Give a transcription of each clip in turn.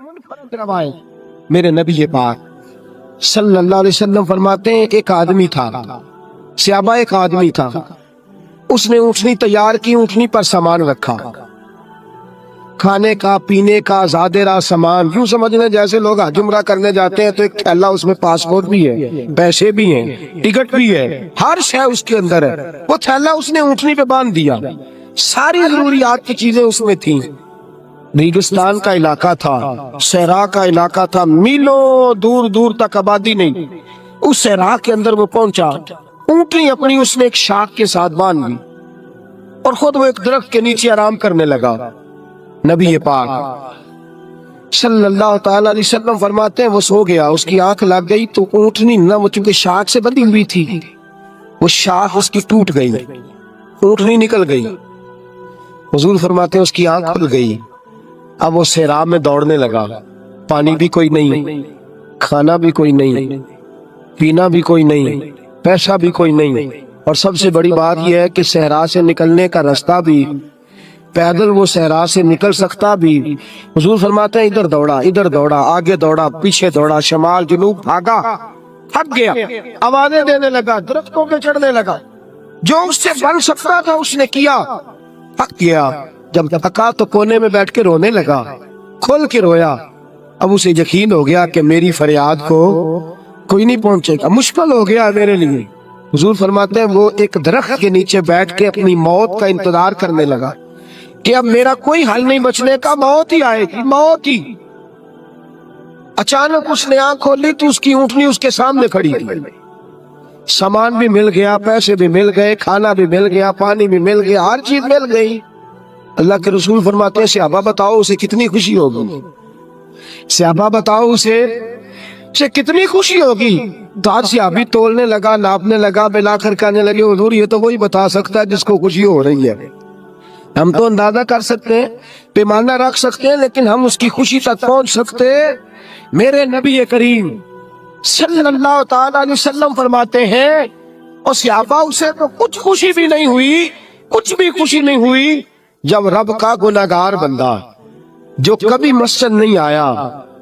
کروائے میرے نبی پاک صلی اللہ علیہ وسلم فرماتے ہیں ایک آدمی تھا، صحابہ ایک آدمی تھا، اس نے اونٹنی تیار کی، اونٹنی پر سامان رکھا، کھانے کا پینے کا زادرہ سامان، یوں سمجھ لیں جیسے لوگ حج عمرہ کرنے جاتے ہیں تو ایک تھیلا، اس میں پاسپورٹ بھی ہے، پیسے بھی ہیں، ٹکٹ بھی ہے، ہر شے اس کے اندر ہے، وہ تھیلا اس نے اونٹنی پہ باندھ دیا، ساری ضروریات کی چیزیں اس میں تھیں۔ ریگستان کا علاقہ تھا، صحرا کا علاقہ تھا، میلوں دور دور تک آبادی نہیں، اس صحرا کے اندر وہ پہنچا، اونٹنی اپنی اس نے ایک شاخ کے ساتھ باندھ لی اور خود وہ ایک درخت کے نیچے آرام کرنے لگا۔ نبی پاک صلی اللہ تعالی علیہ وسلم فرماتے ہیں وہ سو گیا، اس کی آنکھ لگ گئی تو اونٹنی نہ، وہ چونکہ شاخ سے بندھی ہوئی تھی، وہ شاخ اس کی ٹوٹ گئی، اونٹنی نکل گئی۔ حضور فرماتے ہیں اس کی آنکھ کھل گئی، اب وہ صحرا میں دوڑنے لگا، پانی بھی کوئی نہیں، کھانا بھی کوئی نہیں، پینا بھی کوئی نہیں، پیسہ بھی کوئی نہیں، اور سب سے بڑی بات یہ ہے کہ صحرا سے نکلنے کا راستہ بھی پیدل وہ صحرا سے نکل سکتا بھی۔ حضور فرماتے ہیں ادھر دوڑا، آگے دوڑا، پیچھے دوڑا، شمال جنوب بھاگا، تھک گیا، آوازیں دینے لگا، درختوں پہ چڑھنے لگا، جو اس سے بن سکتا تھا اس نے کیا، تھک گیا، جب تھکا تو کونے میں بیٹھ کے رونے لگا، کھل کے رویا۔ اب اسے یقین ہو گیا کہ میری فریاد کو کوئی نہیں پہنچے گا، مشکل ہو گیا میرے لیے۔ حضور فرماتے ہیں وہ ایک درخت کے نیچے بیٹھ کے اپنی موت کا انتظار کرنے لگا کہ اب میرا کوئی حل نہیں بچنے کا، موت ہی آئے گی، موت ہی۔ اچانک اس نے آنکھ کھولی تو اس کی اونٹنی اس کے سامنے کھڑی تھی، سامان بھی مل گیا، پیسے بھی مل گئے، کھانا بھی مل گیا، پانی بھی مل گیا، ہر چیز مل گئی۔ اللہ کے رسول فرماتے ہیں صحابہ بتاؤ اسے کتنی خوشی ہوگی، صحابہ بتاؤ اسے کتنی خوشی ہوگی۔ تو آج صحابی تولنے لگا، ناپنے لگا، بالآخر کہنے لگے حضور یہ تو وہی بتا سکتا ہے جس کو خوشی ہو رہی ہے، ہم تو اندازہ کر سکتے ہیں، پیمانہ رکھ سکتے ہیں، لیکن ہم اس کی خوشی تک پہنچ سکتے۔ میرے نبی کریم صلی اللہ تعالی علیہ وسلم فرماتے ہیں اور صحابہ اسے تو کچھ خوشی بھی نہیں ہوئی، کچھ بھی خوشی نہیں ہوئی جب رب کا گناہگار بندہ جو کبھی مسجد نہیں آیا،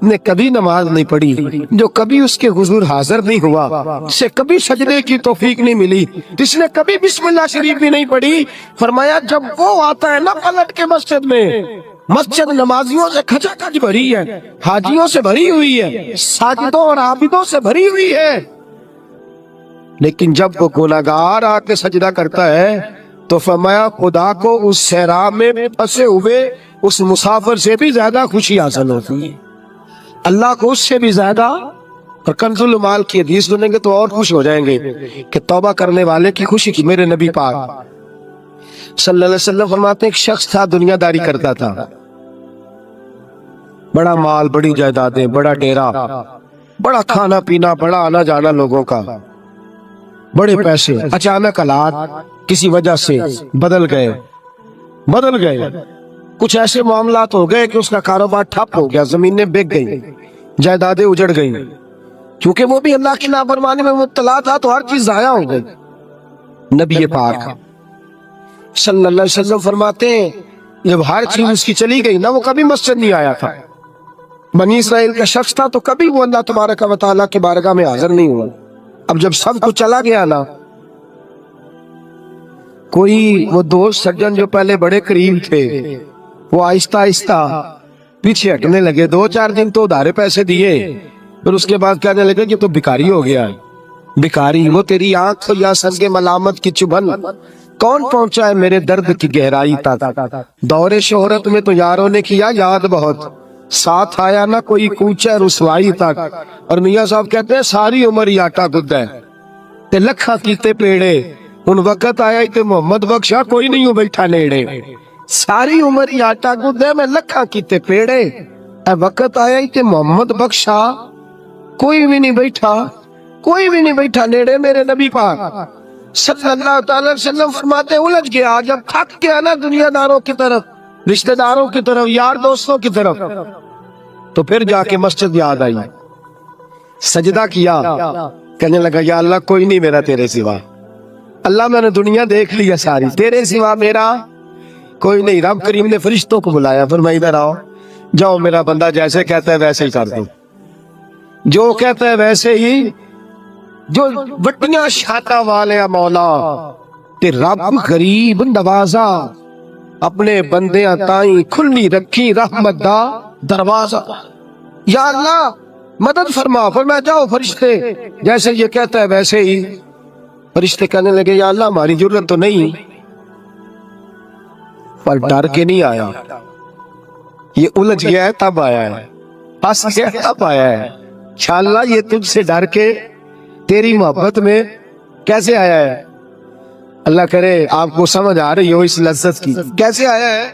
نے کبھی نماز نہیں پڑھی، جو کبھی اس کے حضور حاضر نہیں ہوا، اسے کبھی سجدے کی توفیق نہیں ملی، جس نے کبھی بسم اللہ شریف بھی نہیں پڑھی، فرمایا جب وہ آتا ہے نا پلٹ کے مسجد میں، مسجد نمازیوں سے کھچا کھچ بھری ہے، حاجیوں سے بھری ہوئی ہے، ساجدوں اور عابدوں سے بھری ہوئی ہے، لیکن جب وہ گناہگار آ کے سجدہ کرتا ہے تو فرمایا خدا کو اس صحرا میں پھنسے ہوئے اس مسافر سے بھی زیادہ خوشی حاصل ہوتی ہے، اللہ کو اس سے بھی زیادہ۔ اور کنز المال کی حدیث سنیں گے تو اور خوش ہو جائیں گے کہ توبہ کرنے والے کی خوشی کی۔ میرے نبی پاک صلی اللہ علیہ وسلم فرماتے ہیں ایک شخص تھا دنیا داری کرتا تھا، بڑا مال، بڑی جائیدادیں، بڑا ڈیرا، بڑا کھانا پینا، بڑا آنا جانا لوگوں کا، بڑے پیسے، اچانک حالات کسی وجہ سے بدل گئے، کچھ ایسے معاملات ہو گئے کہ اس کا کاروبار ٹھپ ہو گیا، زمینیں بک گئیں، جائیدادیں اجڑ گئیں، کیونکہ وہ بھی اللہ کی نافرمانی میں مبتلا تھا تو ہر چیز ضائع ہو گئی۔ نبی پاک صلی اللہ علیہ وسلم فرماتے ہیں جب ہر چیز اس کی چلی گئی نا، وہ کبھی مسجد نہیں آیا تھا، بنی اسرائیل کا شخص تھا تو کبھی وہ اللہ تبارک و تعالیٰ کی بارگاہ میں حاضر نہیں ہوا۔ اب جب سب کچھ چلا گیا نا، کوئی وہ دوست سجن جو پہلے بڑے قریب تھے وہ آہستہ آہستہ پیچھے ہٹنے لگے، 2-4 دن تو ادھارے پیسے دیے، پھر اس کے بعد کہنے لگے کہ تو بھکاری ہو گیا ہے، بھکاری، وہ تیری آنکھ یا سنگ ملامت کی چبھن کون پہنچا ہے میرے درد کی گہرائی تک، دور شہرت میں تو یاروں نے کیا یاد بہت، ساتھ آیا نہ کوئی کوچہ رسوائی تک۔ اور میاں صاحب کہتے ہیں ساری عمر ہی آٹا گدہ ہے تے لکھا کیتے پیڑے، ان وقت آیا تے محمد بخشا کوئی نہیں ہو بیٹھا نیڑے، ساری عمر ہی آٹا گدہ میں لکھا کیتے پیڑے، اے وقت آیا تے محمد بخشا کوئی بھی نہیں بیٹھا نیڑے۔ میرے نبی پاک صلی اللہ تعالی وسلم فرماتے الجھ گیا جب تھک گیا نا دنیا داروں کی طرف، رشتہ داروں کی طرف، یار دوستوں کی طرف، تو پھر جا کے مسجد یاد آئی، سجدہ کیا، کہنے لگا یا اللہ کوئی نہیں میرا تیرے سوا، اللہ میں نے دنیا دیکھ لیا ساری، تیرے سوا میرا کوئی نہیں۔ رب کریم نے فرشتوں کو بلایا، فرمایا ادھر آؤ، جاؤ میرا بندہ جیسے کہتا ہے ویسے ہی کر دو، جو کہتا ہے ویسے ہی، جو وٹیاں شاتا والے مولا تے رب غریب نوازا، اپنے بندیاں تائیں کھلی رکھی رحمت دا دروازہ۔ یا اللہ مدد فرما، فرمایا جاؤ فرشتے جیسے یہ کہتا ہے ویسے ہی۔ فرشتے کہنے لگے یا اللہ ہماری ضرورت تو نہیں، پر ڈر کے نہیں آیا، یہ الجھ گیا ہے تب آیا ہے، پھنس گیا تب آیا ہے۔ انشاءاللہ یہ تجھ سے ڈر کے تیری محبت میں کیسے آیا ہے؟ اللہ کرے آپ کو سمجھ آ رہی ہو اس لذت کی، کیسے آیا ہے؟